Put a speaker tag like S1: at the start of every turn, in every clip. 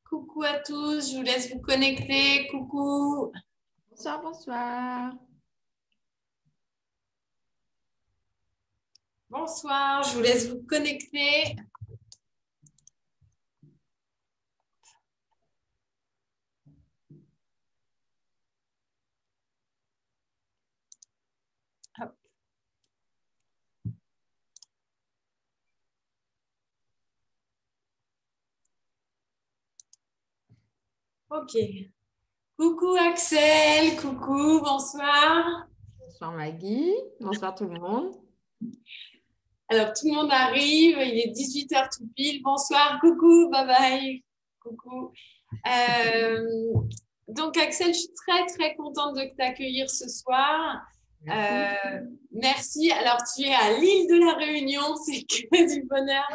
S1: Coucou à tous, je vous laisse vous connecter. Coucou.
S2: Bonsoir, bonsoir.
S1: Bonsoir, je vous laisse vous connecter. Hop. Ok. Coucou Axel, coucou, bonsoir.
S2: Bonsoir Maggie, bonsoir tout le monde.
S1: Alors tout le monde arrive, il est 18h tout pile. Bonsoir, coucou, bye bye. Coucou. Donc Axel, je suis très très contente de t'accueillir ce soir.
S2: Merci.
S1: Merci. Alors tu es à l'île de la Réunion, c'est que du bonheur.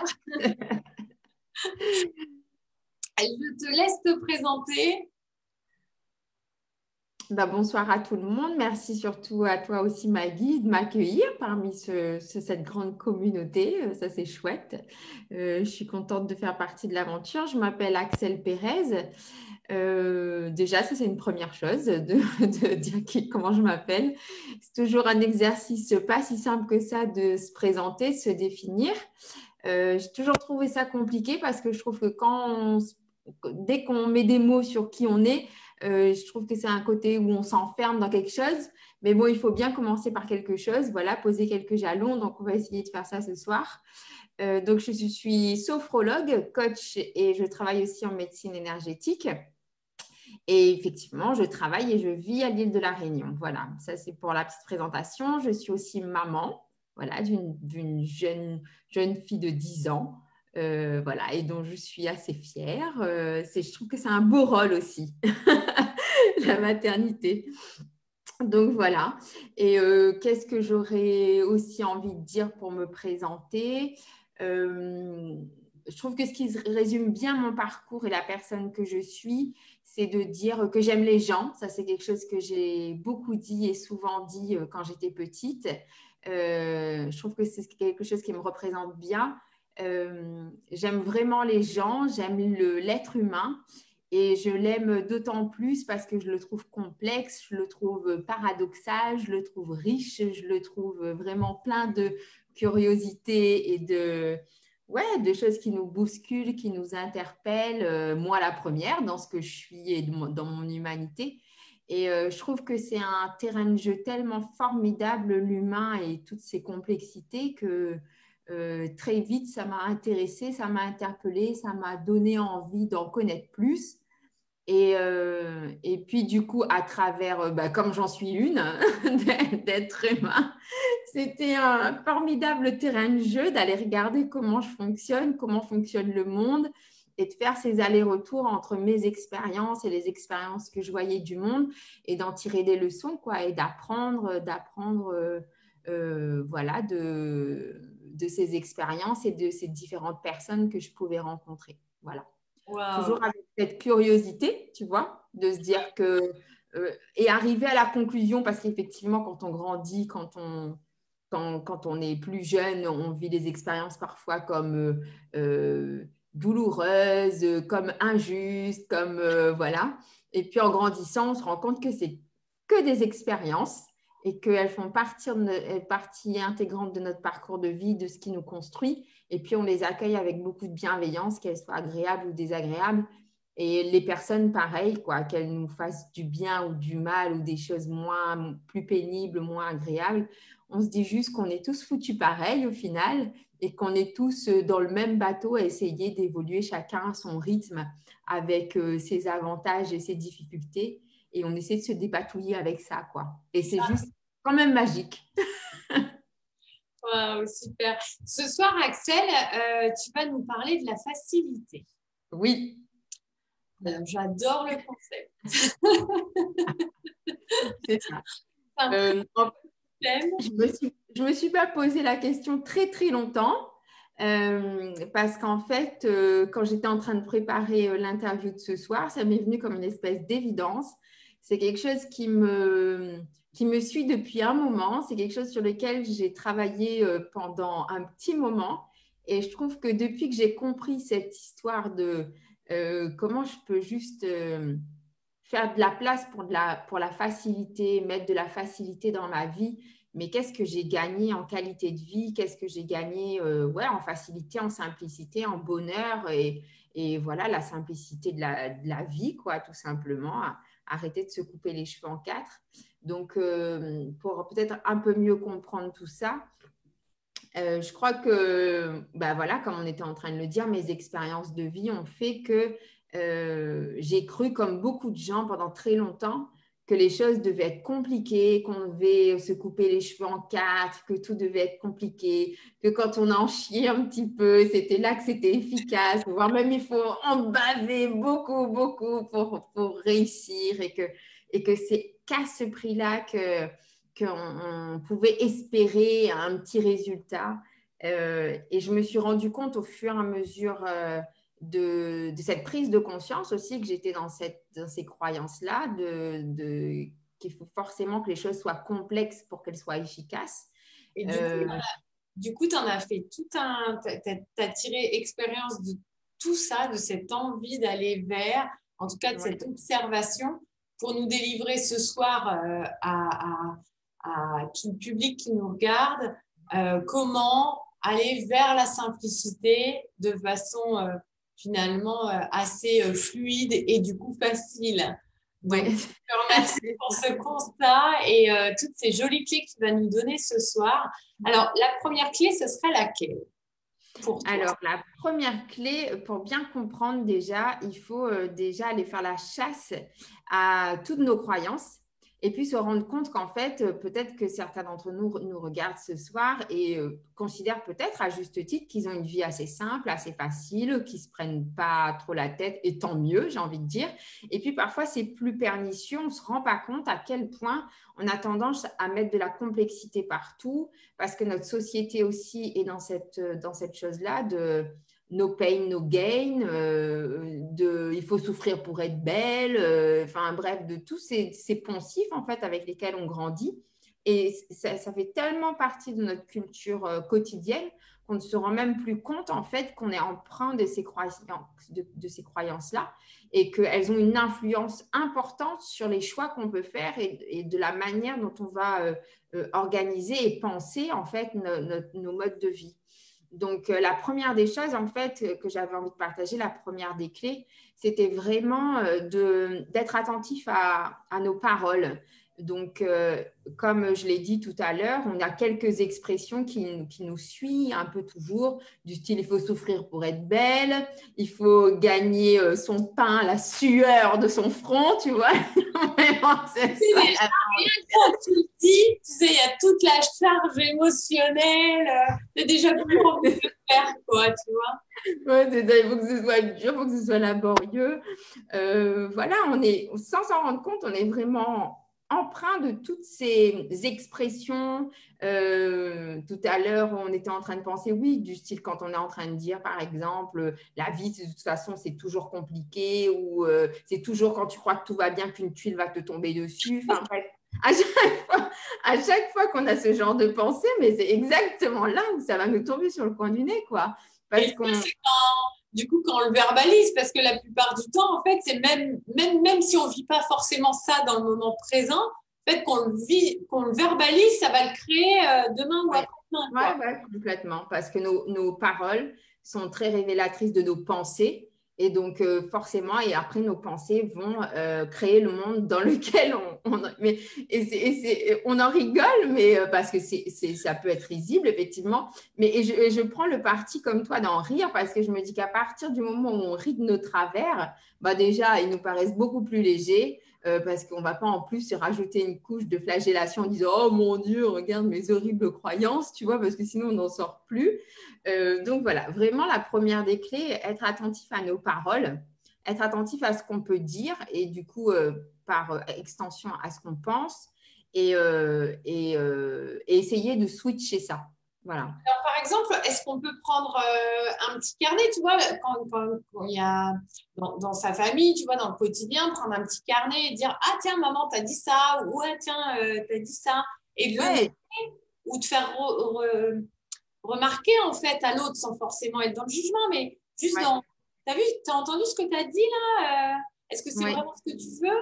S1: Je te laisse te présenter.
S2: Bonsoir à tout le monde. Merci surtout à toi aussi Maggie de m'accueillir parmi cette grande communauté. Ça, c'est chouette. Je suis contente de faire partie de l'aventure. Je m'appelle Axel Pérez. Déjà, ça, c'est une première chose de dire comment je m'appelle. C'est toujours un exercice pas si simple que ça de se présenter, de se définir. J'ai toujours trouvé ça compliqué parce que je trouve que dès qu'on met des mots sur qui on est, je trouve que c'est un côté où on s'enferme dans quelque chose. Mais bon, il faut bien commencer par quelque chose. Voilà, poser quelques jalons. Donc, on va essayer de faire ça ce soir. Donc, je suis sophrologue, coach et je travaille aussi en médecine énergétique. Et effectivement, je travaille et je vis à l'île de la Réunion. Voilà, ça c'est pour la petite présentation. Je suis aussi maman, voilà, d'une jeune fille de 10 ans. Voilà, et dont je suis assez fière. Je trouve que c'est un beau rôle aussi, la maternité. Donc voilà. Et qu'est-ce que j'aurais aussi envie de dire pour me présenter? Je trouve que ce qui résume bien mon parcours et la personne que je suis, c'est de dire que j'aime les gens. Ça, c'est quelque chose que j'ai beaucoup dit et souvent dit quand j'étais petite. Je trouve que c'est quelque chose qui me représente bien. J'aime vraiment les gens, j'aime l'être humain. Et je l'aime d'autant plus parce que je le trouve complexe, je le trouve paradoxal, je le trouve riche, je le trouve vraiment plein de curiosité et de choses qui nous bousculent, qui nous interpellent, moi la première, dans ce que je suis et dans mon humanité. Et je trouve que c'est un terrain de jeu tellement formidable, l'humain et toutes ses complexités, que très vite, ça m'a intéressée, ça m'a interpellée, ça m'a donné envie d'en connaître plus. Et puis, du coup, à travers, comme j'en suis une, d'être humain, c'était un formidable terrain de jeu d'aller regarder comment je fonctionne, comment fonctionne le monde et de faire ces allers-retours entre mes expériences et les expériences que je voyais du monde et d'en tirer des leçons, quoi, et d'apprendre voilà, de ces expériences et de ces différentes personnes que je pouvais rencontrer. Voilà.
S1: Wow.
S2: Toujours avec cette curiosité, tu vois, de se dire que et arriver à la conclusion, parce qu'effectivement, quand on grandit, quand on est plus jeune, on vit des expériences parfois comme douloureuses, comme injustes, comme voilà. Et puis en grandissant, on se rend compte que c'est que des expériences et qu'elles font partie intégrante de notre parcours de vie, de ce qui nous construit. Et puis on les accueille avec beaucoup de bienveillance, qu'elles soient agréables ou désagréables. Et les personnes, pareil, quoi, qu'elles nous fassent du bien ou du mal ou des choses plus pénibles, moins agréables. On se dit juste qu'on est tous foutus pareil au final et qu'on est tous dans le même bateau à essayer d'évoluer chacun à son rythme avec ses avantages et ses difficultés. Et on essaie de se dépatouiller avec ça, quoi. Et c'est juste quand même magique.
S1: Wow, super. Ce soir, Axel, tu vas nous parler de la facilité.
S2: Oui.
S1: Alors, j'adore le concept.
S2: C'est ça.
S1: C'est un thème.
S2: Je me suis pas posé la question très, très longtemps. Parce qu'en fait, quand j'étais en train de préparer l'interview de ce soir, ça m'est venu comme une espèce d'évidence. C'est quelque chose qui me suit depuis un moment. C'est quelque chose sur lequel j'ai travaillé pendant un petit moment. Et je trouve que depuis que j'ai compris cette histoire de comment je peux juste faire de la place pour la facilité, mettre de la facilité dans ma vie, mais qu'est-ce que j'ai gagné en qualité de vie, qu'est-ce que j'ai gagné ouais, en facilité, en simplicité, en bonheur et voilà la simplicité de la vie, quoi, tout simplement. Arrêter de se couper les cheveux en quatre. Donc, pour peut-être un peu mieux comprendre tout ça, je crois que, bah voilà, comme on était en train de le dire, mes expériences de vie ont fait que j'ai cru, comme beaucoup de gens pendant très longtemps, que les choses devaient être compliquées, qu'on devait se couper les cheveux en quatre, que tout devait être compliqué, que quand on en chiait un petit peu, c'était là que c'était efficace, voire même il faut en baver beaucoup, beaucoup pour réussir et que c'est qu'à ce prix-là qu'on pouvait espérer un petit résultat. Et je me suis rendu compte au fur et à mesure de cette prise de conscience aussi que j'étais dans ces croyances-là, qu'il faut forcément que les choses soient complexes pour qu'elles soient efficaces.
S1: Et
S2: Euh,
S1: du coup, tu en as fait tout un. Tu as tiré expérience de tout ça, de cette envie d'aller vers, en tout cas de
S2: ouais.
S1: cette observation, pour nous délivrer ce soir à tout le public qui nous regarde, comment aller vers la simplicité de façon finalement assez fluide et du coup facile. Donc,
S2: Ouais.
S1: je te remercie pour ce constat et toutes ces jolies clés que tu vas nous donner ce soir. Alors, la première clé, ce serait laquelle pour toi?
S2: Alors, la première clé, pour bien comprendre déjà, il faut déjà aller faire la chasse à toutes nos croyances et puis se rendre compte qu'en fait, peut-être que certains d'entre nous nous regardent ce soir et considèrent peut-être à juste titre qu'ils ont une vie assez simple, assez facile, qu'ils ne se prennent pas trop la tête et tant mieux, j'ai envie de dire. Et puis parfois, c'est plus pernicieux, on ne se rend pas compte à quel point on a tendance à mettre de la complexité partout parce que notre société aussi est dans cette chose-là de no pain, no gain, il faut souffrir pour être belle, enfin bref, de tous ces poncifs en fait avec lesquels on grandit. Et ça fait tellement partie de notre culture quotidienne qu'on ne se rend même plus compte en fait qu'on est emprunt de ces croyances-là et qu'elles ont une influence importante sur les choix qu'on peut faire et de la manière dont on va organiser et penser en fait nos modes de vie. Donc, la première des choses, en fait, que j'avais envie de partager, la première des clés, c'était vraiment d'être attentif à nos paroles. Donc, comme je l'ai dit tout à l'heure, on a quelques expressions qui nous suivent un peu toujours, du style il faut souffrir pour être belle, il faut gagner son pain à la sueur de son front, tu vois. Vraiment, c'est
S1: Oui,
S2: ça.
S1: déjà, rien que quand tu le dis, tu sais, il y a toute la charge émotionnelle. Tu déjà plus envie de le faire, quoi, tu vois.
S2: Ouais, c'est ça, il faut que ce soit dur, il faut que ce soit laborieux. Voilà, sans s'en rendre compte, on est vraiment empreint de toutes ces expressions. Tout à l'heure, on était en train de penser, oui, du style quand on est en train de dire, par exemple, la vie, de toute façon, c'est toujours compliqué ou c'est toujours quand tu crois que tout va bien qu'une tuile va te tomber dessus. Enfin, bref, à à chaque fois qu'on a ce genre de pensée, mais c'est exactement là où ça va nous tomber sur le coin du nez, quoi.
S1: Et
S2: Parce
S1: le pire,
S2: qu'on
S1: c'est du coup, quand on le verbalise, parce que la plupart du temps, en fait, c'est même si on ne vit pas forcément ça dans le moment présent, le fait qu'on le verbalise, ça va le créer demain ou
S2: ouais.
S1: après-demain,
S2: Ouais,
S1: quoi.
S2: ouais, complètement. Parce que nos paroles sont très révélatrices de nos pensées. Et donc, forcément, et après, nos pensées vont créer le monde dans lequel mais, on en rigole, mais parce que ça peut être risible, effectivement. Mais et je prends le parti comme toi d'en rire parce que je me dis qu'à partir du moment où on rit de nos travers, bah déjà, ils nous paraissent beaucoup plus légers. Parce qu'on ne va pas en plus se rajouter une couche de flagellation en disant oh mon Dieu, regarde mes horribles croyances, tu vois, parce que sinon on n'en sort plus. Donc voilà, vraiment la première des clés, être attentif à nos paroles, être attentif à ce qu'on peut dire et du coup, par extension, à ce qu'on pense et essayer de switcher ça. Voilà.
S1: Alors, par exemple, est-ce qu'on peut prendre un petit carnet, tu vois, quand il y a dans sa famille, tu vois, dans le quotidien, prendre un petit carnet et dire, ah tiens, maman, t'as dit ça, ou ah tiens, t'as dit ça, et de le noter,
S2: Ouais,
S1: ou de faire remarquer en fait à l'autre sans forcément être dans le jugement, mais juste
S2: ouais,
S1: dans, t'as vu, t'as entendu ce que t'as dit là? Est-ce que c'est
S2: ouais.
S1: vraiment ce que tu veux?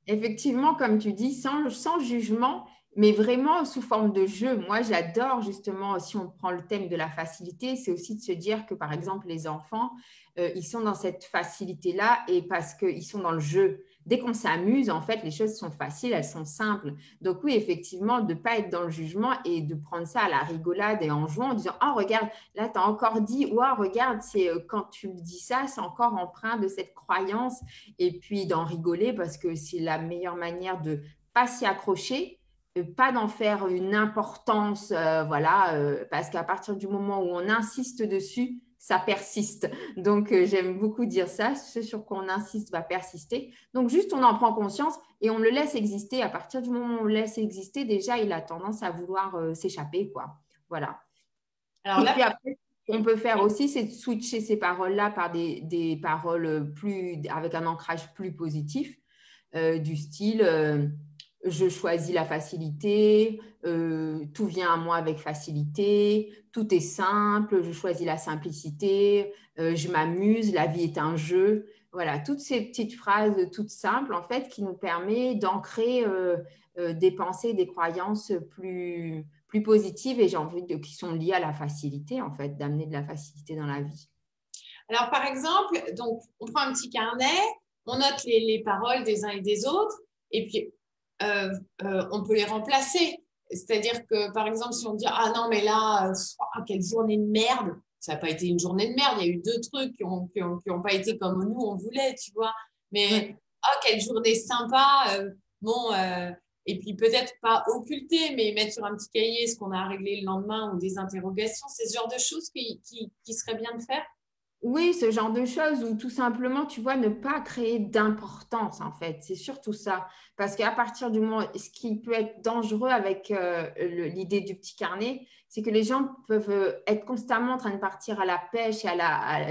S2: Effectivement, comme tu dis, sans jugement, mais vraiment sous forme de jeu. Moi, j'adore justement, si on prend le thème de la facilité, c'est aussi de se dire que, par exemple, les enfants, ils sont dans cette facilité-là et parce qu'ils sont dans le jeu. Dès qu'on s'amuse, en fait, les choses sont faciles, elles sont simples. Donc oui, effectivement, de ne pas être dans le jugement et de prendre ça à la rigolade et en jouant, en disant, oh, regarde, là, tu as encore dit, ouais, regarde, c'est quand tu me dis ça, c'est encore empreint de cette croyance et puis d'en rigoler parce que c'est la meilleure manière de pas s'y accrocher, pas d'en faire une importance, voilà, parce qu'à partir du moment où on insiste dessus, ça persiste. Donc, j'aime beaucoup dire ça, ce sur quoi on insiste va persister. Donc, juste, on en prend conscience et on le laisse exister. À partir du moment où on le laisse exister, déjà, il a tendance à vouloir s'échapper, quoi. Voilà.
S1: Alors
S2: Et
S1: là,
S2: puis après, ce qu'on peut faire aussi, c'est de switcher ces paroles-là par des paroles plus, avec un ancrage plus positif, du style je choisis la facilité, tout vient à moi avec facilité, tout est simple, je choisis la simplicité, je m'amuse, la vie est un jeu. Voilà, toutes ces petites phrases toutes simples, en fait, qui nous permettent d'ancrer des pensées, des croyances plus positives et j'ai envie de, qui sont liées à la facilité, en fait, d'amener de la facilité dans la vie.
S1: alors par exemple, donc on prend un petit carnet, on note les paroles des uns et des autres, et puis on peut les remplacer. C'est-à-dire que, par exemple, si on dit ah non, mais là, quelle journée de merde, ça n'a pas été une journée de merde, il y a eu deux trucs qui ont pas été comme nous on voulait, tu vois. Mais
S2: Ouais.
S1: oh, quelle journée sympa, bon, et puis peut-être pas occulter, mais mettre sur un petit cahier ce qu'on a réglé le lendemain ou des interrogations, c'est ce genre de choses qui serait bien de faire.
S2: Oui, ce genre de choses ou tout simplement, tu vois, ne pas créer d'importance en fait. C'est surtout ça. Parce qu'à partir du moment, ce qui peut être dangereux avec l'idée du petit carnet, c'est que les gens peuvent être constamment en train de partir à la pêche et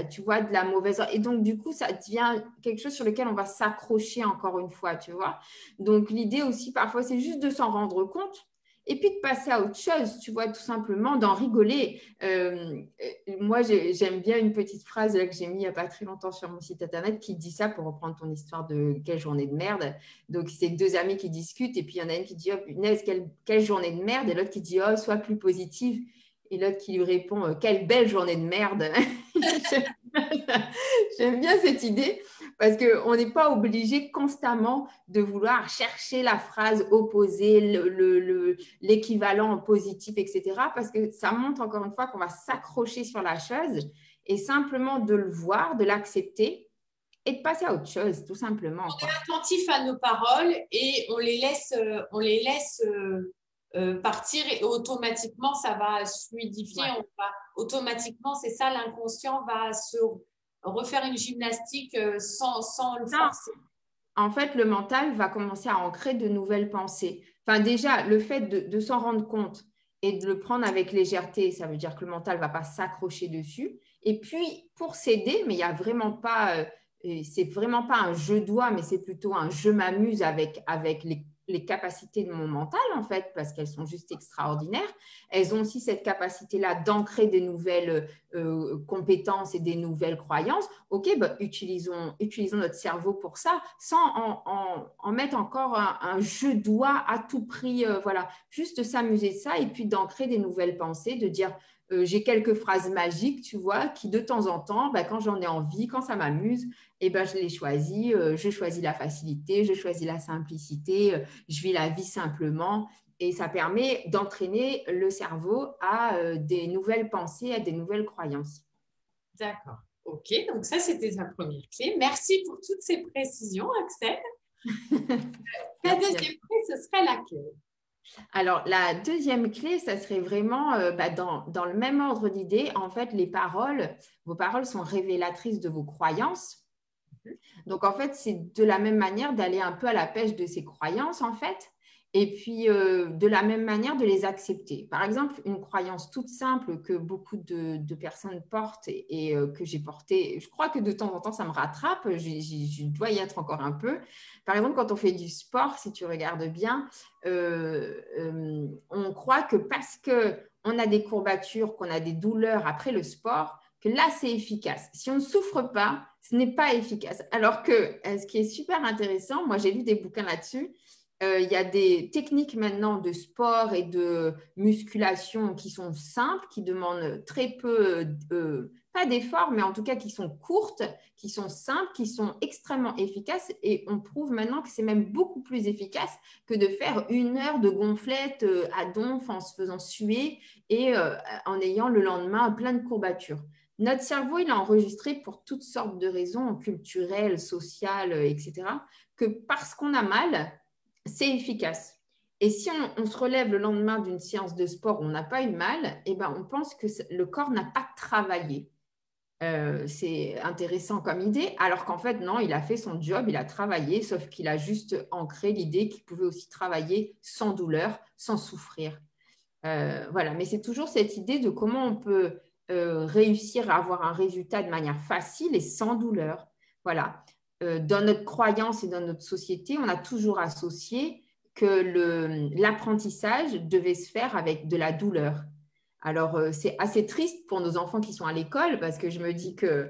S2: tu vois, de la mauvaise. Et donc, du coup, ça devient quelque chose sur lequel on va s'accrocher encore une fois, tu vois. Donc, l'idée aussi, parfois, c'est juste de s'en rendre compte. Et puis de passer à autre chose, tu vois, tout simplement, d'en rigoler. Moi, j'aime bien une petite phrase là, que j'ai mis il n'y a pas très longtemps sur mon site internet qui dit ça pour reprendre ton histoire de quelle journée de merde. Donc, c'est deux amis qui discutent et puis il y en a une qui dit oh punaise, quelle journée de merde et l'autre qui dit oh, sois plus positive. Et l'autre qui lui répond quelle belle journée de merde. J'aime bien cette idée parce qu'on n'est pas obligé constamment de vouloir chercher la phrase opposée, l'équivalent positif, etc. Parce que ça montre encore une fois qu'on va s'accrocher sur la chose et simplement de le voir, de l'accepter et de passer à autre chose, tout simplement, quoi.
S1: Attentif à nos paroles et on les laisse partir et automatiquement ça va se fluidifier.
S2: Ouais.
S1: Automatiquement, c'est ça, l'inconscient va se refaire une gymnastique sans le
S2: Non,
S1: forcer.
S2: en fait, le mental va commencer à ancrer de nouvelles pensées. Enfin, déjà, le fait de s'en rendre compte et de le prendre avec légèreté, ça veut dire que le mental ne va pas s'accrocher dessus. Et puis, pour s'aider, mais il n'y a vraiment pas, c'est vraiment pas un je dois, mais c'est plutôt un je m'amuse avec les capacités de mon mental, en fait, parce qu'elles sont juste extraordinaires. Elles ont aussi cette capacité-là d'ancrer des nouvelles compétences et des nouvelles croyances. OK, bah, utilisons notre cerveau pour ça, sans en mettre encore un je dois à tout prix. Voilà, juste s'amuser de ça et puis d'ancrer des nouvelles pensées, de dire j'ai quelques phrases magiques, tu vois, qui de temps en temps, bah, quand j'en ai envie, quand ça m'amuse, eh ben, je les choisis. Je choisis la facilité, je choisis la simplicité, je vis la vie simplement. Et ça permet d'entraîner le cerveau à des nouvelles pensées, à des nouvelles croyances.
S1: D'accord. OK, donc ça, c'était ta première clé. Merci pour toutes ces précisions, Axel. Ta
S2: Merci à
S1: deuxième clé, ce serait laquelle?
S2: Alors, la deuxième clé, ça serait vraiment dans le même ordre d'idée. En fait, vos paroles sont révélatrices de vos croyances. Donc, en fait, c'est de la même manière d'aller un peu à la pêche de ces croyances, en fait, Et puis, de la même manière, de les accepter. Par exemple, une croyance toute simple que beaucoup de personnes portent que j'ai portée, je crois que de temps en temps, ça me rattrape, je dois y être encore un peu. Par exemple, quand on fait du sport, si tu regardes bien, on croit que parce qu'on a des courbatures, qu'on a des douleurs après le sport, que là, c'est efficace. Si on ne souffre pas, ce n'est pas efficace. Alors que ce qui est super intéressant, moi, j'ai lu des bouquins là-dessus, il y a des techniques maintenant de sport et de musculation qui sont simples, qui demandent très peu, pas d'efforts, mais en tout cas qui sont courtes, qui sont simples, qui sont extrêmement efficaces. Et on prouve maintenant que c'est même beaucoup plus efficace que de faire 1 heure de gonflette à donf en se faisant suer et en ayant le lendemain plein de courbatures. Notre cerveau, il a enregistré pour toutes sortes de raisons culturelles, sociales, etc., que parce qu'on a mal, c'est efficace. Et si on se relève le lendemain d'une séance de sport où on n'a pas eu mal, eh ben, on pense que le corps n'a pas travaillé. C'est intéressant comme idée, alors qu'en fait, non, il a fait son job, il a travaillé, sauf qu'il a juste ancré l'idée qu'il pouvait aussi travailler sans douleur, sans souffrir. Voilà, mais c'est toujours cette idée de comment on peut réussir à avoir un résultat de manière facile et sans douleur. Voilà. Dans notre croyance et dans notre société, on a toujours associé que l'apprentissage devait se faire avec de la douleur. Alors, c'est assez triste pour nos enfants qui sont à l'école parce que je me dis que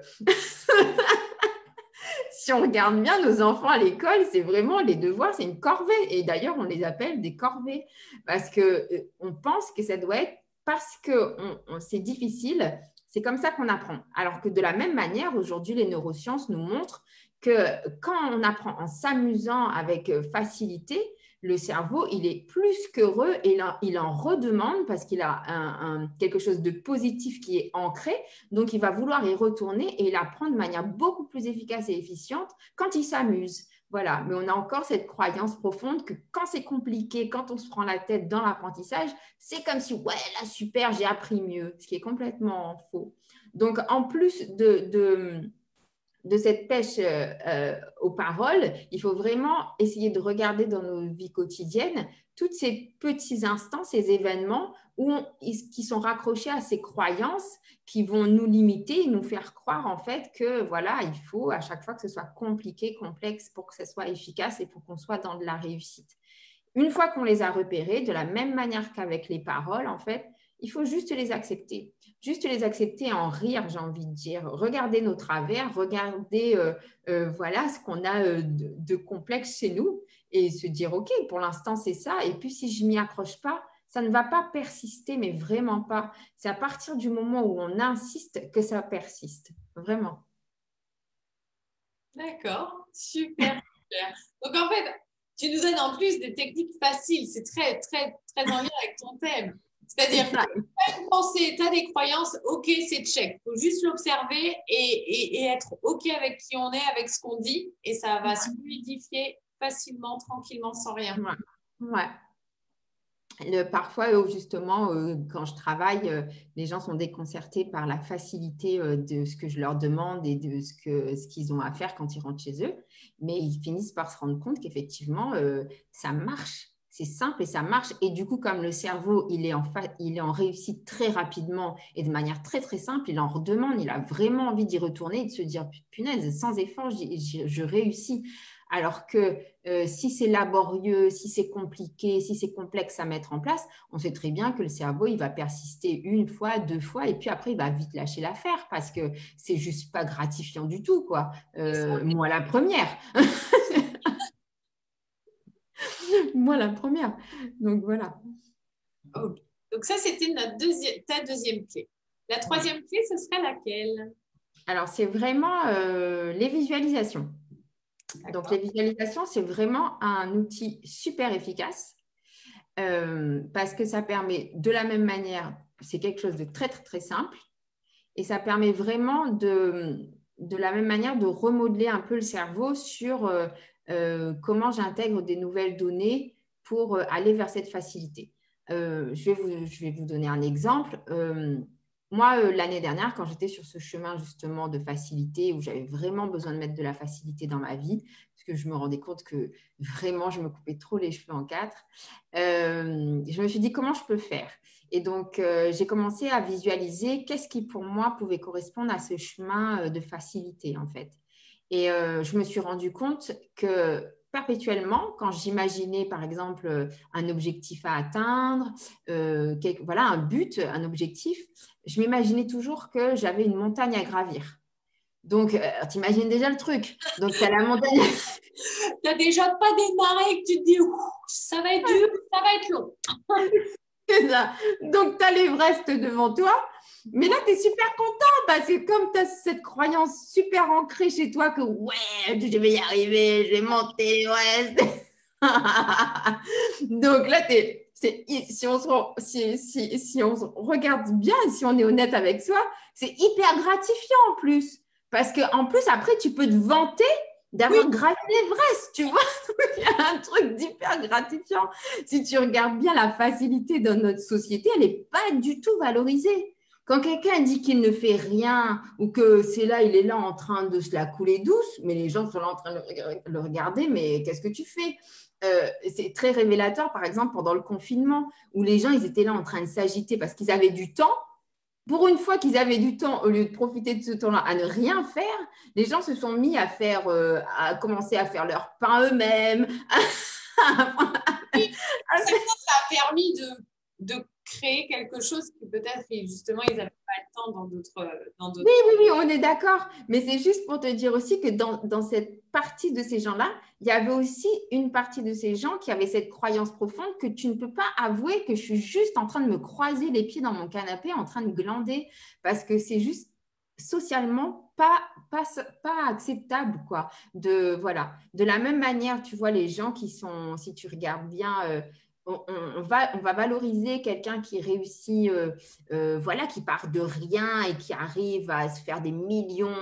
S2: si on regarde bien nos enfants à l'école, c'est vraiment les devoirs, c'est une corvée. Et d'ailleurs, on les appelle des corvées parce qu'on pense que ça doit être parce que c'est difficile, c'est comme ça qu'on apprend. Alors que de la même manière, aujourd'hui, les neurosciences nous montrent que quand on apprend en s'amusant avec facilité, le cerveau, il est plus qu'heureux et il en redemande parce qu'il a quelque chose de positif qui est ancré. Donc, il va vouloir y retourner et il apprend de manière beaucoup plus efficace et efficiente quand il s'amuse. Voilà, mais on a encore cette croyance profonde que quand c'est compliqué, quand on se prend la tête dans l'apprentissage, c'est comme si, ouais, là, super, j'ai appris mieux, ce qui est complètement faux. Donc, en plus de cette pêche aux paroles, il faut vraiment essayer de regarder dans nos vies quotidiennes tous ces petits instants, ces événements qui sont raccrochés à ces croyances qui vont nous limiter et nous faire croire en fait que voilà, il faut à chaque fois que ce soit compliqué, complexe pour que ce soit efficace et pour qu'on soit dans de la réussite. Une fois qu'on les a repérés, de la même manière qu'avec les paroles, en fait, il faut juste les accepter. Juste les accepter et en rire, j'ai envie de dire. Regarder nos travers, regarder voilà, ce qu'on a de complexe chez nous et se dire, OK, pour l'instant, c'est ça. Et puis, si je ne m'y accroche pas, ça ne va pas persister, mais vraiment pas. C'est à partir du moment où on insiste que ça persiste. Vraiment.
S1: D'accord, super, super. Donc en fait, tu nous donnes en plus des techniques faciles. C'est très, très, très en lien avec ton thème.
S2: C'est
S1: C'est-à-dire que
S2: ça.
S1: tu as une pensée, tu as des croyances, ok, c'est check. Il faut juste l'observer et être ok avec qui on est, avec ce qu'on dit, et ça va se fluidifier facilement, tranquillement, sans rien.
S2: Ouais. Ouais. Parfois, justement, quand je travaille, les gens sont déconcertés par la facilité de ce que je leur demande et de ce qu'ils ont à faire quand ils rentrent chez eux. Mais ils finissent par se rendre compte qu'effectivement, ça marche. C'est simple et ça marche. Et du coup, comme le cerveau, il est en réussite très rapidement et de manière très, très simple, il en redemande, il a vraiment envie d'y retourner et de se dire, punaise, sans effort, je réussis. Alors que si c'est laborieux, si c'est compliqué, si c'est complexe à mettre en place, on sait très bien que le cerveau, il va persister 1 fois, 2 fois, et puis après, il va vite lâcher l'affaire parce que c'est juste pas gratifiant du tout, quoi. Moi, la première. Moi, la première. Donc, voilà.
S1: Ok. Donc ça, c'était ta deuxième clé. La troisième clé, ce serait laquelle?
S2: Alors, c'est vraiment les visualisations. Donc, les
S1: D'accord.
S2: visualisations, c'est vraiment un outil super efficace parce que ça permet de la même manière, c'est quelque chose de très, très, très simple. Et ça permet vraiment de la même manière de remodeler un peu le cerveau sur comment j'intègre des nouvelles données pour aller vers cette facilité. Je vais vous donner un exemple. moi, l'année dernière, quand j'étais sur ce chemin justement de facilité, où j'avais vraiment besoin de mettre de la facilité dans ma vie, parce que je me rendais compte que vraiment, je me coupais trop les cheveux en quatre, je me suis dit comment je peux faire. Et donc, j'ai commencé à visualiser qu'est-ce qui pour moi pouvait correspondre à ce chemin de facilité en fait. Et je me suis rendu compte que perpétuellement, quand j'imaginais par exemple un objectif à atteindre, voilà, un but, un objectif, je m'imaginais toujours que j'avais une montagne à gravir. Donc, tu imagines déjà le truc. Donc, tu as la montagne.
S1: Tu n'as déjà pas démarré et que tu te dis, ouh, ça va être dur, ça va être long.
S2: C'est ça. Donc, tu as l'Everest devant toi. Mais là, tu es super content parce que comme tu as cette croyance super ancrée chez toi que ouais, je vais y arriver, je vais monter l'Everest. Donc là, si on si on se regarde bien, si on est honnête avec soi, c'est hyper gratifiant en plus. Parce qu'en plus, après, tu peux te vanter
S1: Oui,
S2: d'avoir gravi l'Everest, tu vois. Il y a un truc d'hyper gratifiant. Si tu regardes bien la facilité dans notre société, elle n'est pas du tout valorisée. Quand quelqu'un dit qu'il ne fait rien ou que c'est là, il est là en train de se la couler douce, mais les gens sont là en train de le regarder, mais qu'est-ce que tu fais? C'est très révélateur, par exemple, pendant le confinement, où les gens, ils étaient là en train de s'agiter parce qu'ils avaient du temps. Pour une fois qu'ils avaient du temps, au lieu de profiter de ce temps-là à ne rien faire, les gens se sont mis à commencer à faire leur pain eux-mêmes.
S1: oui. Ça a permis de créer quelque chose que peut-être, justement, ils n'avaient pas le temps dans
S2: Oui,
S1: d'autres.
S2: oui, oui, on est d'accord. Mais c'est juste pour te dire aussi que dans cette partie de ces gens-là, il y avait aussi une partie de ces gens qui avaient cette croyance profonde que tu ne peux pas avouer que je suis juste en train de me croiser les pieds dans mon canapé, en train de glander, parce que c'est juste socialement pas acceptable, quoi. Voilà. De la même manière, tu vois, les gens qui sont, si tu regardes bien, on va valoriser quelqu'un qui réussit. Voilà, qui part de rien et qui arrive à se faire des millions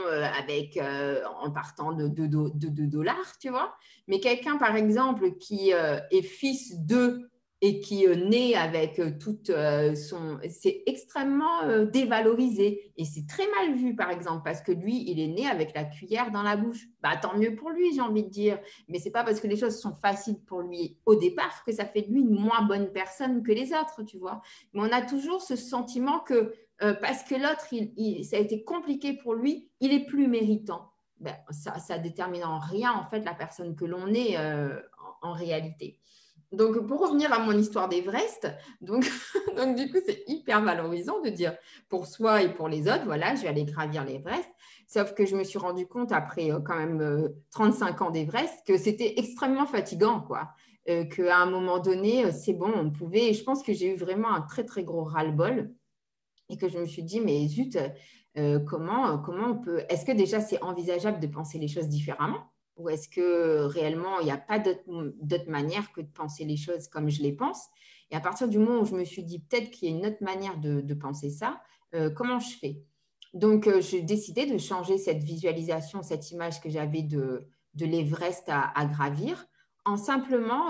S2: en partant de dollars, tu vois. Mais quelqu'un, par exemple, qui est fils d'eux et qui naît avec toute son... C'est extrêmement dévalorisé. Et c'est très mal vu, par exemple, parce que lui, il est né avec la cuillère dans la bouche. Bah, tant mieux pour lui, j'ai envie de dire. Mais c'est pas parce que les choses sont faciles pour lui au départ que ça fait de lui une moins bonne personne que les autres, tu vois. Mais on a toujours ce sentiment que parce que l'autre, ça a été compliqué pour lui, il est plus méritant. Ben, ça détermine en rien, en fait, la personne que l'on est en réalité. Donc, pour revenir à mon histoire d'Everest, donc, donc du coup, c'est hyper valorisant de dire pour soi et pour les autres, voilà, je vais aller gravir l'Everest. Sauf que je me suis rendu compte après quand même 35 ans d'Everest que c'était extrêmement fatigant, quoi. Qu'à un moment donné, c'est bon, on pouvait. Et je pense que j'ai eu vraiment un très, très gros ras-le-bol et que je me suis dit, mais zut, comment on peut. Est-ce que déjà c'est envisageable de penser les choses différemment? Ou est-ce que réellement il n'y a pas d'autre manière que de penser les choses comme je les pense? Et à partir du moment où je me suis dit peut-être qu'il y a une autre manière de penser ça, comment je fais? Donc, j'ai décidé de changer cette visualisation, cette image que j'avais de l'Everest à gravir, en simplement,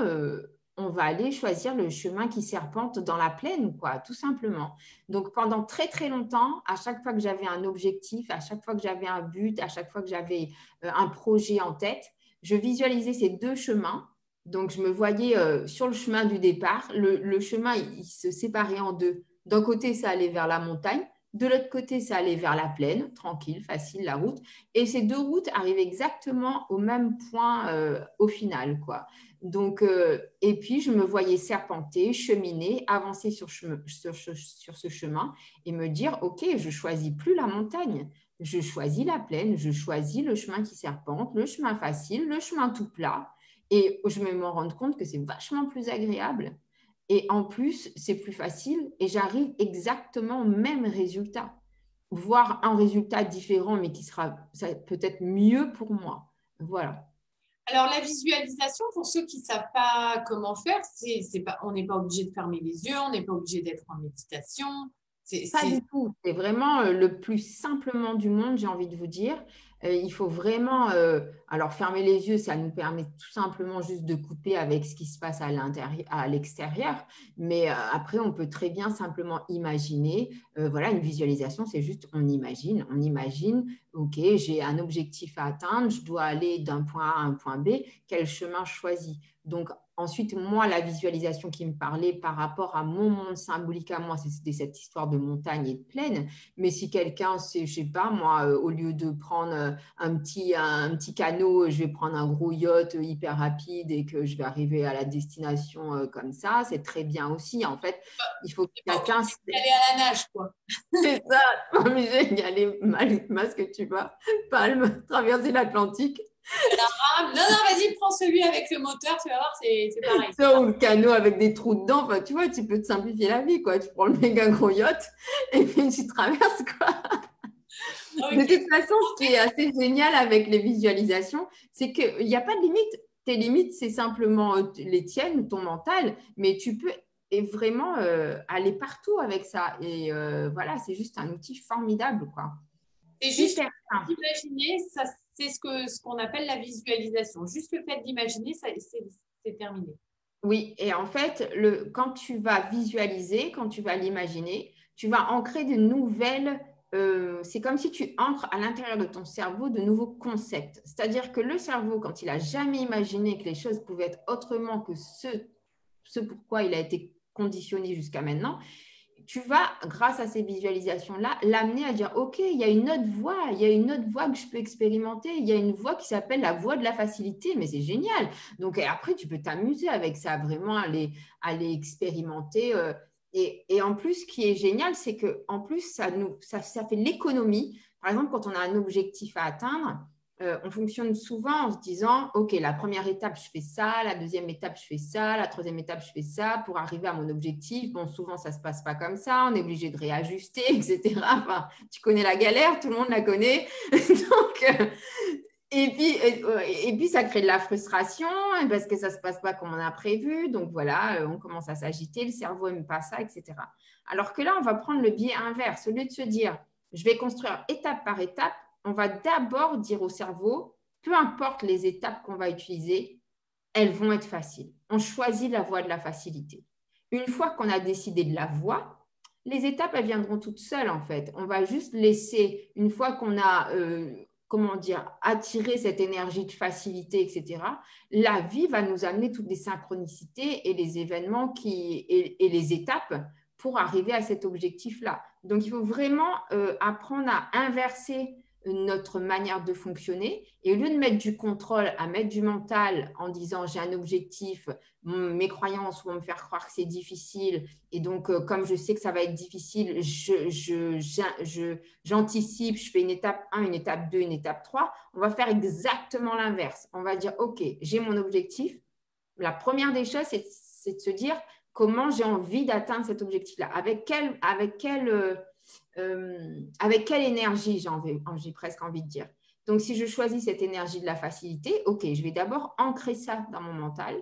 S2: on va aller choisir le chemin qui serpente dans la plaine, quoi, tout simplement. Donc, pendant très, très longtemps, à chaque fois que j'avais un objectif, à chaque fois que j'avais un but, à chaque fois que j'avais un projet en tête, je visualisais ces deux chemins. Donc, je me voyais sur le chemin du départ. Le chemin, il se séparait en deux. D'un côté, ça allait vers la montagne. De l'autre côté, ça allait vers la plaine, tranquille, facile, la route. Et ces deux routes arrivaient exactement au même point au final, quoi. Donc, et puis, je me voyais serpenter, cheminer, avancer sur ce chemin et me dire, OK, je ne choisis plus la montagne, je choisis la plaine, je choisis le chemin qui serpente, le chemin facile, le chemin tout plat. Et je me rends compte que c'est vachement plus agréable. Et en plus, c'est plus facile et j'arrive exactement au même résultat, voire un résultat différent, mais qui sera peut-être mieux pour moi. Voilà.
S1: Alors, la visualisation, pour ceux qui ne savent pas comment faire, c'est pas, on n'est pas obligé de fermer les yeux, on n'est pas obligé d'être en méditation.
S2: Pas du tout. C'est vraiment le plus simplement du monde, j'ai envie de vous dire. Il faut vraiment, alors fermer les yeux, ça nous permet tout simplement juste de couper avec ce qui se passe à l'intérieur, à l'extérieur. Mais après, on peut très bien simplement imaginer. Voilà, une visualisation, c'est juste on imagine, ok, j'ai un objectif à atteindre, je dois aller d'un point A à un point B, quel chemin je choisis? Donc, ensuite, moi, la visualisation qui me parlait par rapport à mon monde symbolique à moi, c'était cette histoire de montagne et de plaine. Mais si quelqu'un, c'est, je sais pas, moi, au lieu de prendre un petit canot, je vais prendre un gros yacht hyper rapide et que je vais arriver à la destination comme ça, c'est très bien aussi. En fait, il faut que
S1: C'est pas
S2: chacun…
S1: obligé d'aller à la nage, quoi.
S2: C'est ça, pas obligé d'y aller masque, tu vois, palme, traverser l'Atlantique.
S1: Ah, non, non, vas-y, prends celui avec le moteur, tu vas voir, c'est pareil.
S2: Ça, ou le canot avec des trous dedans, enfin, tu vois, tu peux te simplifier la vie, quoi. Tu prends le méga gros yacht et puis tu traverses, quoi. De
S1: Ok.
S2: toute façon, ce qui est assez génial avec les visualisations, c'est qu'il n'y a pas de limite. Tes limites, c'est simplement les tiennes, ton mental, mais tu peux vraiment aller partout avec ça. Et voilà, c'est juste un outil formidable, quoi.
S1: C'est juste
S2: Hyper simple.
S1: d'imaginer, ça, c'est ce qu'on appelle la visualisation. Juste le fait d'imaginer, c'est terminé.
S2: Oui, et en fait, quand tu vas visualiser, quand tu vas l'imaginer, tu vas ancrer de nouvelles. C'est comme si tu entres à l'intérieur de ton cerveau de nouveaux concepts. C'est-à-dire que le cerveau, quand il a jamais imaginé que les choses pouvaient être autrement que ce pourquoi il a été conditionné jusqu'à maintenant, tu vas, grâce à ces visualisations-là, l'amener à dire, OK, il y a une autre voie, il y a une autre voie que je peux expérimenter, il y a une voie qui s'appelle la voie de la facilité, mais c'est génial. Donc, après, tu peux t'amuser avec ça, vraiment aller expérimenter. Et en plus, ce qui est génial, c'est que en plus, ça fait l'économie. Par exemple, quand on a un objectif à atteindre, on fonctionne souvent en se disant, OK, la première étape, je fais ça, la deuxième étape, je fais ça, la troisième étape, je fais ça pour arriver à mon objectif. Bon, souvent, ça ne se passe pas comme ça, on est obligé de réajuster, etc. Enfin, tu connais la galère, tout le monde la connaît. Donc, et puis, ça crée de la frustration parce que ça ne se passe pas comme on a prévu. Donc, voilà, on commence à s'agiter, le cerveau n'aime pas ça, etc. Alors que là, on va prendre le biais inverse. Au lieu de se dire, je vais construire étape par étape, on va d'abord dire au cerveau, peu importe les étapes qu'on va utiliser, elles vont être faciles. On choisit la voie de la facilité. Une fois qu'on a décidé de la voie, les étapes, elles viendront toutes seules en fait. On va juste laisser, une fois qu'on a, comment dire, attiré cette énergie de facilité, etc., la vie va nous amener toutes les synchronicités et les événements et les étapes pour arriver à cet objectif-là. Donc, il faut vraiment apprendre à inverser notre manière de fonctionner. Et au lieu de mettre du contrôle, à mettre du mental en disant j'ai un objectif, mes croyances vont me faire croire que c'est difficile. Et donc, comme je sais que ça va être difficile, j'anticipe, je fais une étape 1, une étape 2, une étape 3. On va faire exactement l'inverse. On va dire, OK, j'ai mon objectif. La première des choses, c'est de se dire comment j'ai envie d'atteindre cet objectif-là. Avec quelle énergie, j'ai presque envie de dire. Donc, si je choisis cette énergie de la facilité, OK, je vais d'abord ancrer ça dans mon mental.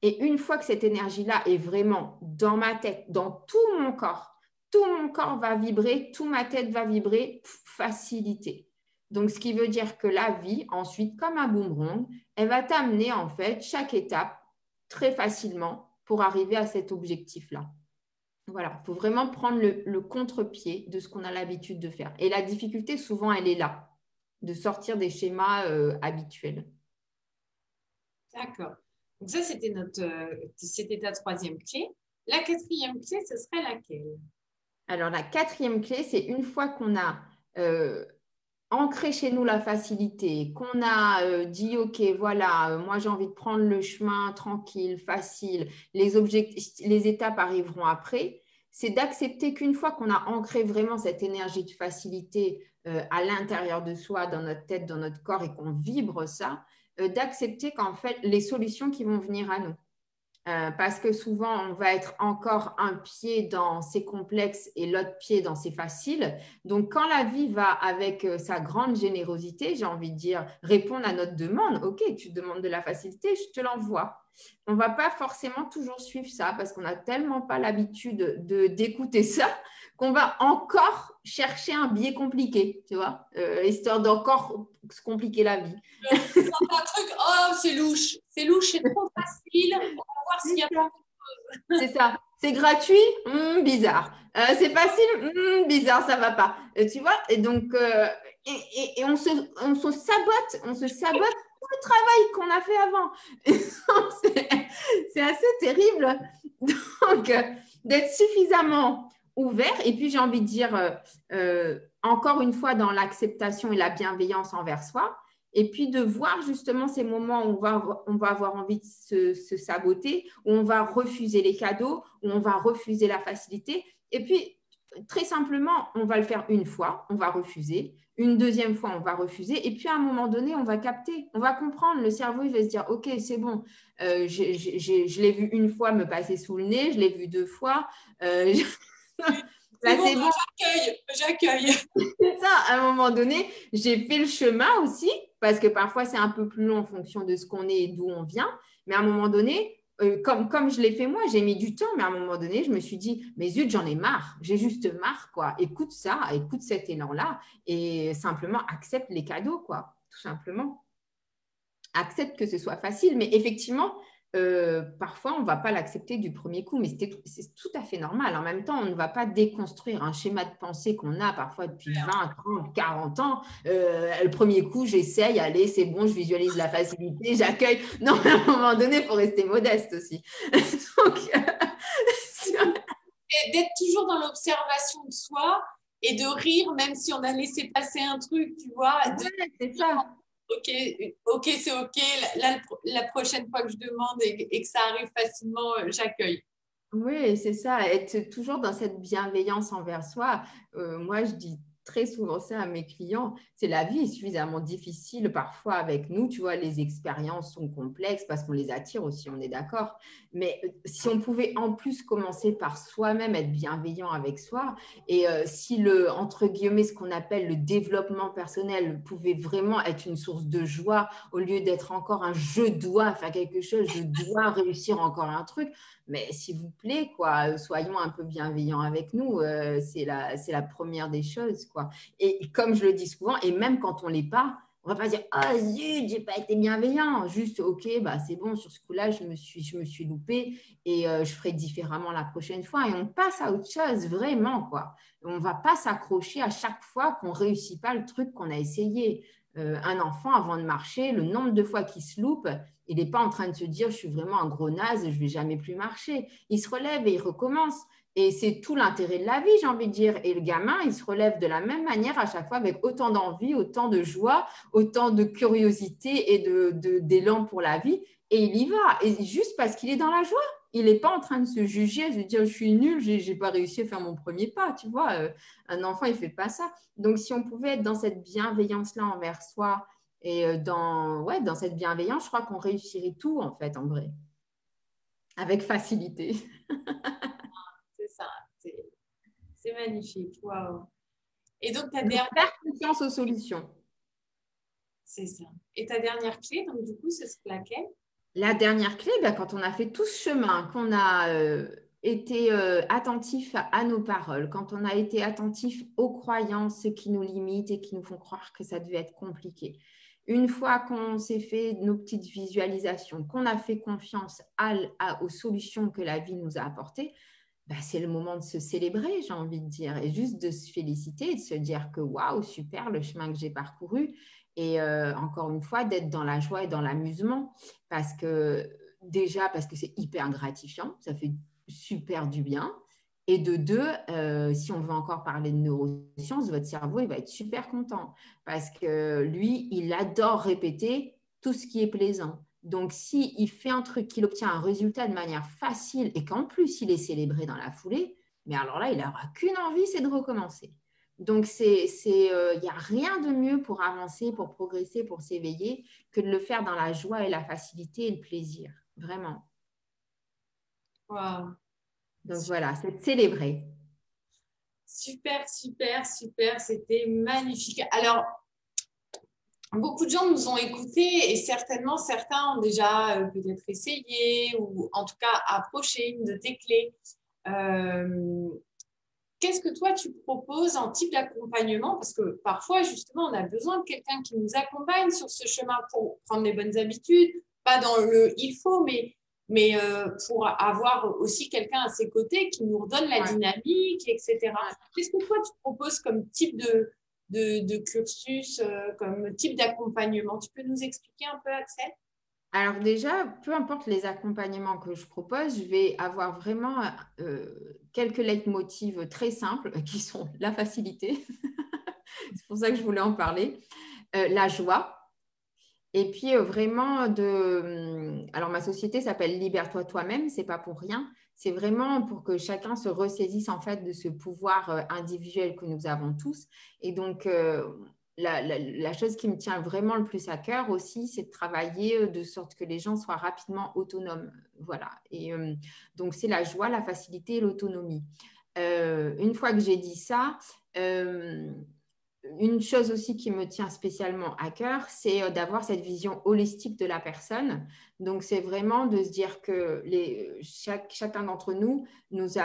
S2: Et une fois que cette énergie-là est vraiment dans ma tête, dans tout mon corps va vibrer, toute ma tête va vibrer, facilité. Donc, ce qui veut dire que la vie, ensuite, comme un boomerang, elle va t'amener en fait chaque étape très facilement pour arriver à cet objectif-là. Voilà, il faut vraiment prendre le contre-pied de ce qu'on a l'habitude de faire. Et la difficulté, souvent, elle est là, de sortir des schémas habituels.
S1: D'accord. Donc ça, c'était ta troisième clé. La quatrième clé, ce serait laquelle?
S2: Alors, la quatrième clé, c'est une fois qu'on a ancré chez nous la facilité, qu'on a dit, OK, voilà, moi j'ai envie de prendre le chemin tranquille, facile, les étapes arriveront après, c'est d'accepter qu'une fois qu'on a ancré vraiment cette énergie de facilité à l'intérieur de soi, dans notre tête, dans notre corps et qu'on vibre ça, d'accepter qu'en fait, les solutions qui vont venir à nous. Parce que souvent, on va être encore un pied dans ses complexes et l'autre pied dans ses faciles. Donc, quand la vie va avec sa grande générosité, j'ai envie de dire, répondre à notre demande, OK, tu demandes de la facilité, je te l'envoie. On ne va pas forcément toujours suivre ça parce qu'on n'a tellement pas l'habitude d'écouter ça qu'on va encore chercher un biais compliqué, tu vois, histoire d'encore se compliquer la vie.
S1: Un truc, oh, c'est louche, c'est trop facile. On va voir s'il y a pas.
S2: C'est ça. C'est gratuit, bizarre. C'est facile, bizarre, ça va pas. Tu vois? Et donc, et on se sabote tout le travail qu'on a fait avant. C'est assez terrible. Donc, d'être suffisamment ouvert. Et puis, j'ai envie de dire, encore une fois, dans l'acceptation et la bienveillance envers soi. Et puis de voir justement ces moments où on va avoir envie de se saboter, où on va refuser les cadeaux, où on va refuser la facilité. Et puis, très simplement, on va le faire une fois, on va refuser. Une deuxième fois, on va refuser. Et puis, à un moment donné, on va capter, on va comprendre. Le cerveau, il va se dire, OK, c'est bon. Je l'ai vu une fois me passer sous le nez, je l'ai vu deux fois.
S1: Là, c'est bon. J'accueille.
S2: C'est ça, à un moment donné, j'ai fait le chemin aussi, parce que parfois c'est un peu plus long en fonction de ce qu'on est et d'où on vient. Mais à un moment donné, comme je l'ai fait moi, j'ai mis du temps, mais à un moment donné, je me suis dit, mais zut, j'en ai marre, j'ai juste marre, quoi. Écoute ça, écoute cet élan-là, et simplement accepte les cadeaux, quoi, tout simplement. Accepte que ce soit facile, mais effectivement, parfois, on ne va pas l'accepter du premier coup, mais c'est tout à fait normal. En même temps, on ne va pas déconstruire un schéma de pensée qu'on a parfois depuis 20, 30, 40 ans. Le premier coup, j'essaye, allez, c'est bon, je visualise la facilité, j'accueille. Non, mais à un moment donné, il faut rester modeste aussi. Donc,
S1: et d'être toujours dans l'observation de soi et de rire, même si on a laissé passer un truc, tu vois.
S2: Ouais, c'est ça.
S1: Ok, c'est ok. La prochaine fois que je demande et que ça arrive facilement, j'accueille.
S2: Oui, c'est ça, être toujours dans cette bienveillance envers soi. Moi, je dis très souvent ça à mes clients, c'est la vie est suffisamment difficile parfois avec nous, tu vois, les expériences sont complexes parce qu'on les attire aussi, on est d'accord. Mais si on pouvait en plus commencer par soi-même, être bienveillant avec soi, et si entre guillemets, ce qu'on appelle le développement personnel pouvait vraiment être une source de joie au lieu d'être encore un je dois faire quelque chose, je dois réussir encore un truc, mais s'il vous plaît, quoi, soyons un peu bienveillants avec nous. C'est la première des choses, quoi. Et comme je le dis souvent, et même quand on ne l'est pas, on ne va pas dire oh zut, j'ai pas été bienveillant. Juste ok, bah c'est bon, sur ce coup-là, je me suis loupée et je ferai différemment la prochaine fois. Et on passe à autre chose, vraiment, quoi. On ne va pas s'accrocher à chaque fois qu'on ne réussit pas le truc qu'on a essayé. Un enfant, avant de marcher, le nombre de fois qu'il se loupe, il n'est pas en train de se dire je suis vraiment un gros naze, je ne vais jamais plus marcher. Il se relève et il recommence. Et c'est tout l'intérêt de la vie, j'ai envie de dire. Et le gamin, il se relève de la même manière à chaque fois avec autant d'envie, autant de joie, autant de curiosité et d'élan pour la vie. Et il y va. Et juste parce qu'il est dans la joie. Il n'est pas en train de se juger, de se dire je suis nul, je n'ai pas réussi à faire mon premier pas. Tu vois, un enfant, il ne fait pas ça. Donc, si on pouvait être dans cette bienveillance-là envers soi, et dans cette bienveillance, je crois qu'on réussirait tout, en fait, en vrai. Avec facilité.
S1: C'est ça. C'est magnifique. Waouh. Et donc,
S2: Faire confiance aux solutions.
S1: C'est ça. Et ta dernière clé, donc du coup, c'est laquelle?
S2: La dernière clé, quand on a fait tout ce chemin, qu'on a été attentif à nos paroles, quand on a été attentif aux croyances qui nous limitent et qui nous font croire que ça devait être compliqué. Une fois qu'on s'est fait nos petites visualisations, qu'on a fait confiance aux solutions que la vie nous a apportées, c'est le moment de se célébrer, j'ai envie de dire, et juste de se féliciter et de se dire que waouh, super le chemin que j'ai parcouru. Et encore une fois, d'être dans la joie et dans l'amusement, parce que c'est hyper gratifiant, ça fait super du bien. Et de deux, si on veut encore parler de neurosciences, votre cerveau, il va être super content parce que lui, il adore répéter tout ce qui est plaisant. Donc, s'il fait un truc, qu'il obtient un résultat de manière facile et qu'en plus, il est célébré dans la foulée, mais alors là, il n'aura qu'une envie, c'est de recommencer. Donc, il n'y a rien de mieux pour avancer, pour progresser, pour s'éveiller, que de le faire dans la joie et la facilité et le plaisir. Vraiment.
S1: Wow.
S2: Donc, voilà, c'est de célébrer.
S1: Super, super, super. C'était magnifique. Alors, beaucoup de gens nous ont écoutés et certainement certains ont déjà peut-être essayé ou en tout cas approché une de tes clés. Euh, Qu'est-ce que toi, tu proposes en type d'accompagnement? Parce que parfois, justement, on a besoin de quelqu'un qui nous accompagne sur ce chemin pour prendre les bonnes habitudes, pas dans le il faut, mais pour avoir aussi quelqu'un à ses côtés qui nous redonne la
S2: Ouais.
S1: dynamique, etc.
S2: Ouais.
S1: Qu'est-ce que toi, tu proposes comme type de cursus, comme type d'accompagnement? Tu peux nous expliquer un peu, Axel?
S2: Alors déjà, peu importe les accompagnements que je propose, je vais avoir vraiment quelques leitmotivs très simples qui sont la facilité, c'est pour ça que je voulais en parler, la joie, et puis vraiment alors ma société s'appelle Libère-toi toi-même, c'est pas pour rien, c'est vraiment pour que chacun se ressaisisse en fait de ce pouvoir individuel que nous avons tous. Et donc la chose qui me tient vraiment le plus à cœur aussi, c'est de travailler de sorte que les gens soient rapidement autonomes. Voilà. Et donc c'est la joie, la facilité et l'autonomie. Une fois que j'ai dit ça, une chose aussi qui me tient spécialement à cœur, c'est d'avoir cette vision holistique de la personne. Donc, c'est vraiment de se dire que chacun d'entre nous, nous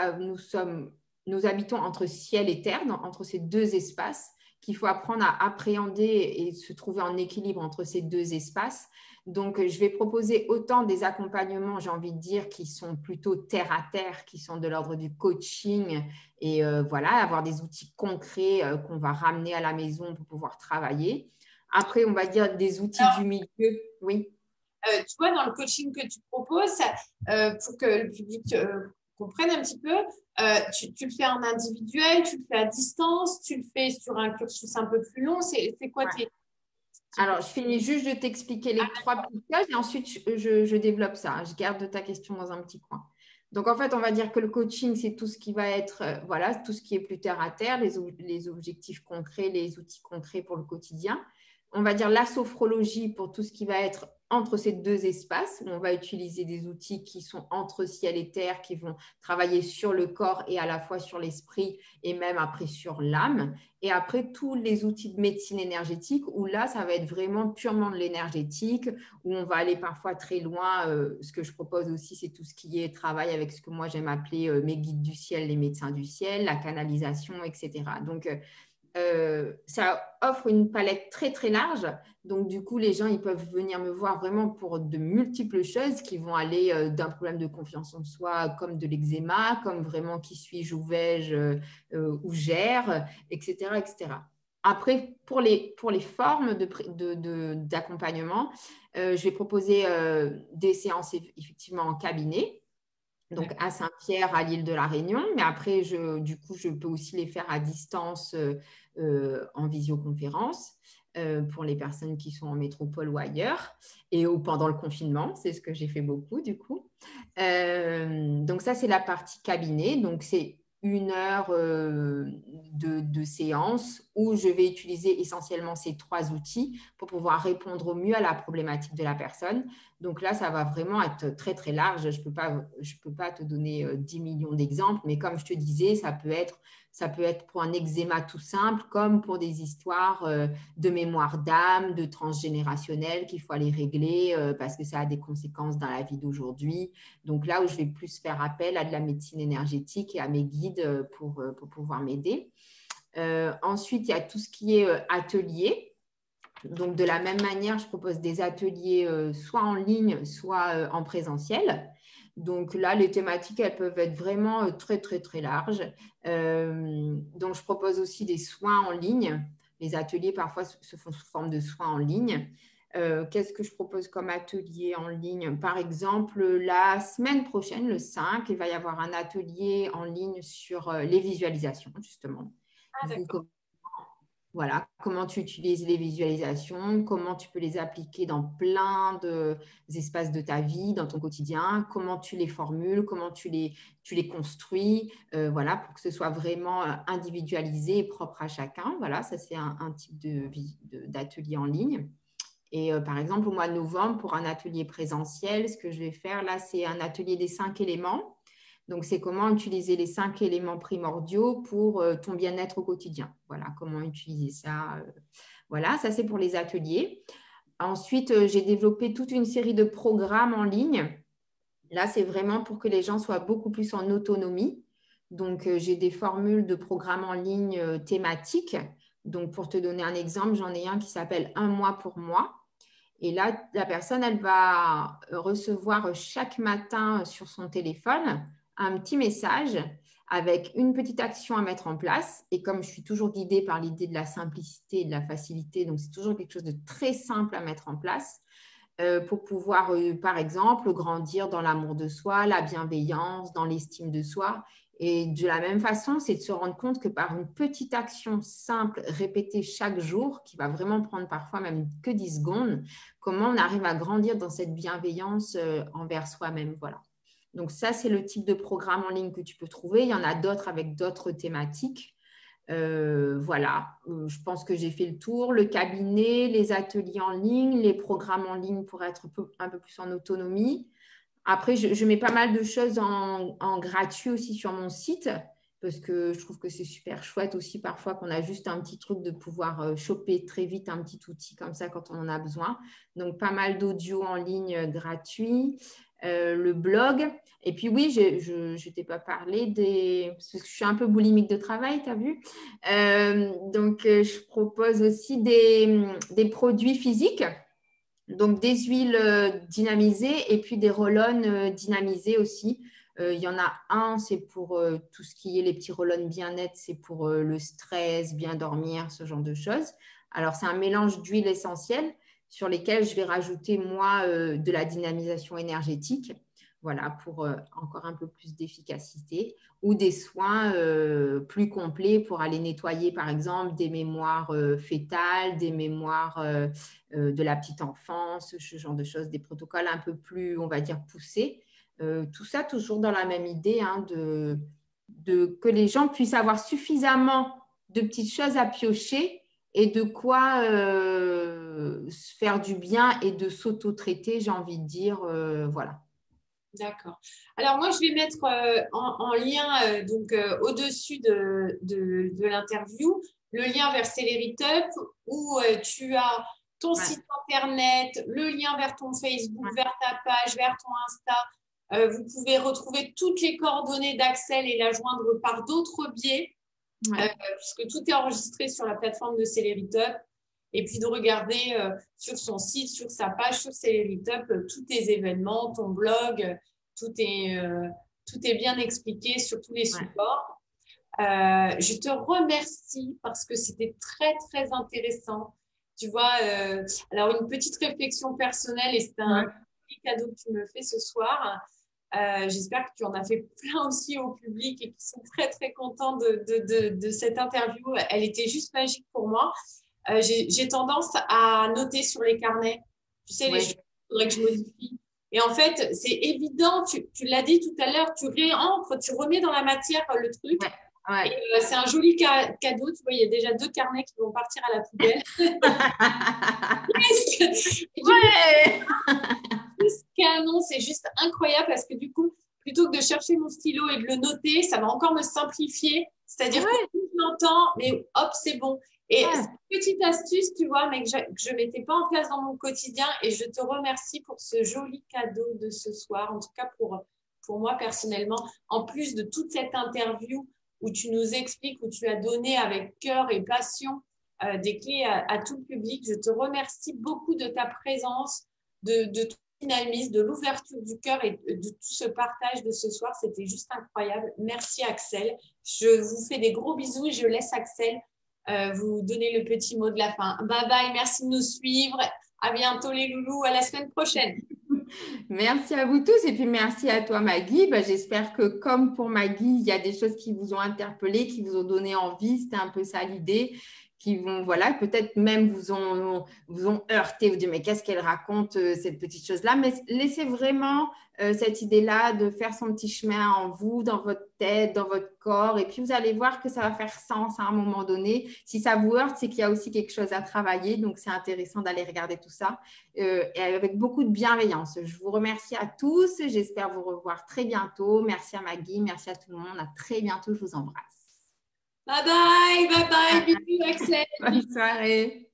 S2: habitons entre ciel et terre, entre ces deux espaces, qu'il faut apprendre à appréhender et se trouver en équilibre entre ces deux espaces. Donc, je vais proposer autant des accompagnements, j'ai envie de dire, qui sont plutôt terre à terre, qui sont de l'ordre du coaching, et voilà, avoir des outils concrets qu'on va ramener à la maison pour pouvoir travailler. Après, on va dire des outils du milieu. Oui.
S1: Tu vois, dans le coaching que tu proposes, pour que le public comprenne un petit peu, tu le fais en individuel, tu le fais à distance, tu le fais sur un cursus un peu plus long. C'est quoi
S2: Ouais.
S1: tes...
S2: Alors, je finis juste de t'expliquer les trois petites choses et ensuite je développe ça. Je garde ta question dans un petit coin. Donc, en fait, on va dire que le coaching, c'est tout ce qui va être, voilà, tout ce qui est plus terre à terre, les objectifs concrets, les outils concrets pour le quotidien. On va dire la sophrologie pour tout ce qui va être entre ces deux espaces, où on va utiliser des outils qui sont entre ciel et terre, qui vont travailler sur le corps et à la fois sur l'esprit et même après sur l'âme. Et après, tous les outils de médecine énergétique, où là, ça va être vraiment purement de l'énergétique, où on va aller parfois très loin. Ce que je propose aussi, c'est tout ce qui est travail avec ce que moi j'aime appeler mes guides du ciel, les médecins du ciel, la canalisation, etc. Donc, ça offre une palette très très large. Donc du coup, les gens ils peuvent venir me voir vraiment pour de multiples choses qui vont aller d'un problème de confiance en soi, comme de l'eczéma, comme vraiment qui suis-je, où vais-je, où gère, etc., etc. Après, pour les formes d'accompagnement, je vais proposer des séances effectivement en cabinet, donc à Saint-Pierre, à l'île de la Réunion. Mais après, du coup, je peux aussi les faire à distance en visioconférence pour les personnes qui sont en métropole ou ailleurs et ou pendant le confinement. C'est ce que j'ai fait beaucoup, du coup. Donc ça, c'est la partie cabinet. Donc c'est 1 heure de séance où je vais utiliser essentiellement ces 3 outils pour pouvoir répondre au mieux à la problématique de la personne. Donc là, ça va vraiment être très, très large. Je peux pas te donner 10 millions d'exemples, mais comme je te disais, ça peut être pour un eczéma tout simple, comme pour des histoires de mémoire d'âme, de transgénérationnel qu'il faut aller régler parce que ça a des conséquences dans la vie d'aujourd'hui. Donc là où je vais plus faire appel à de la médecine énergétique et à mes guides pour pouvoir m'aider. Ensuite, il y a tout ce qui est atelier. Donc, de la même manière, je propose des ateliers soit en ligne, soit en présentiel. Donc là, les thématiques, elles peuvent être vraiment très, très, très larges. Donc, je propose aussi des soins en ligne. Les ateliers, parfois, se font sous forme de soins en ligne. Qu'est-ce que je propose comme atelier en ligne? Par exemple, la semaine prochaine, le 5, il va y avoir un atelier en ligne sur les visualisations, justement.
S1: Ah,
S2: Du coup,
S1: d'accord.
S2: voilà, comment tu utilises les visualisations, comment tu peux les appliquer dans plein d'espaces de ta vie, dans ton quotidien, comment tu les formules, comment tu les construis, voilà, pour que ce soit vraiment individualisé et propre à chacun. Voilà, ça c'est un type d'atelier en ligne. Et par exemple, au mois de novembre, pour un atelier présentiel, ce que je vais faire là, c'est un atelier des 5 éléments. Donc, c'est comment utiliser les 5 éléments primordiaux pour ton bien-être au quotidien. Voilà, comment utiliser ça. Voilà, ça, c'est pour les ateliers. Ensuite, j'ai développé toute une série de programmes en ligne. Là, c'est vraiment pour que les gens soient beaucoup plus en autonomie. Donc, j'ai des formules de programmes en ligne thématiques. Donc, pour te donner un exemple, j'en ai un qui s'appelle Un mois pour moi. Et là, la personne, elle va recevoir chaque matin sur son téléphone un petit message avec une petite action à mettre en place. Et comme je suis toujours guidée par l'idée de la simplicité et de la facilité, donc c'est toujours quelque chose de très simple à mettre en place pour pouvoir, par exemple, grandir dans l'amour de soi, la bienveillance, dans l'estime de soi. Et de la même façon, c'est de se rendre compte que par une petite action simple répétée chaque jour, qui va vraiment prendre parfois même que 10 secondes, comment on arrive à grandir dans cette bienveillance envers soi-même. Voilà. Donc ça, c'est le type de programme en ligne que tu peux trouver. Il y en a d'autres avec d'autres thématiques. Voilà, je pense que j'ai fait le tour. Le cabinet, les ateliers en ligne, les programmes en ligne pour être un peu plus en autonomie. Après, je mets pas mal de choses en gratuit aussi sur mon site parce que je trouve que c'est super chouette aussi parfois qu'on a juste un petit truc de pouvoir choper très vite un petit outil comme ça quand on en a besoin. Donc, pas mal d'audio en ligne gratuit. Le blog. Et puis oui, je ne t'ai pas parlé parce que je suis un peu boulimique de travail, tu as vu. Donc, je propose aussi des produits physiques. Donc, des huiles dynamisées et puis des roll-on dynamisés aussi. Il y en a un, c'est pour tout ce qui est les petits roll-on bien-être, c'est pour le stress, bien dormir, ce genre de choses. Alors, c'est un mélange d'huiles essentielles sur lesquelles je vais rajouter, moi, de la dynamisation énergétique. Voilà, pour encore un peu plus d'efficacité ou des soins plus complets pour aller nettoyer, par exemple, des mémoires fétales, des mémoires de la petite enfance, ce genre de choses, des protocoles un peu plus, on va dire, poussés. Tout ça toujours dans la même idée hein, que les gens puissent avoir suffisamment de petites choses à piocher et de quoi se faire du bien et de s'auto-traiter, j'ai envie de dire, voilà.
S1: D'accord. Alors moi, je vais mettre en lien au-dessus de l'interview le lien vers Celerytup où tu as ton site internet, le lien vers ton Facebook, vers ta page, vers ton Insta. Vous pouvez retrouver toutes les coordonnées d'Axel et la joindre par d'autres biais puisque tout est enregistré sur la plateforme de Celerytup. Et puis de regarder sur son site, sur sa page, sur Celerytup, tous tes événements, ton blog, tout est bien expliqué sur tous les supports. Je te remercie parce que c'était très, très intéressant. Tu vois, alors une petite réflexion personnelle et c'est un petit cadeau que tu me fais ce soir. J'espère que tu en as fait plein aussi au public et qu'ils sont très, très contents de cette interview. Elle était juste magique pour moi. J'ai tendance à noter sur les carnets, tu sais, les choses qu'il faudrait que je modifie. Et en fait, c'est évident, tu l'as dit tout à l'heure, tu réencres, tu remets dans la matière le truc. Et c'est un joli cadeau. Tu vois, il y a déjà 2 carnets qui vont partir à la poubelle. C'est canon, c'est juste incroyable parce que du coup, plutôt que de chercher mon stylo et de le noter, ça va encore me simplifier. C'est-à-dire que je l'entends, mais hop, c'est bon. Et c'est une petite astuce, tu vois, mais que je ne mettais pas en place dans mon quotidien. Et je te remercie pour ce joli cadeau de ce soir, en tout cas pour moi personnellement. En plus de toute cette interview où tu nous expliques, où tu as donné avec cœur et passion des clés à tout le public, je te remercie beaucoup de ta présence, de ton dynamisme, de l'ouverture du cœur et de tout ce partage de ce soir. C'était juste incroyable. Merci Axel. Je vous fais des gros bisous et je laisse Axel vous donner le petit mot de la fin. Bye bye, merci de nous suivre. À bientôt les loulous, à la semaine prochaine.
S2: Merci à vous tous et puis merci à toi Maggie. J'espère que comme pour Maggie, il y a des choses qui vous ont interpellé, qui vous ont donné envie. C'était un peu ça l'idée, qui vont, voilà, peut-être même vous ont heurté, vous dites, mais qu'est-ce qu'elle raconte, cette petite chose-là. Mais laissez vraiment cette idée-là de faire son petit chemin en vous, dans votre tête, dans votre corps. Et puis, vous allez voir que ça va faire sens à un moment donné. Si ça vous heurte, c'est qu'il y a aussi quelque chose à travailler. Donc, c'est intéressant d'aller regarder tout ça et avec beaucoup de bienveillance. Je vous remercie à tous. J'espère vous revoir très bientôt. Merci à Maggie, merci à tout le monde. À très bientôt. Je vous embrasse.
S1: Bye bye, bye bye, bisous Axel.
S2: Bonne soirée.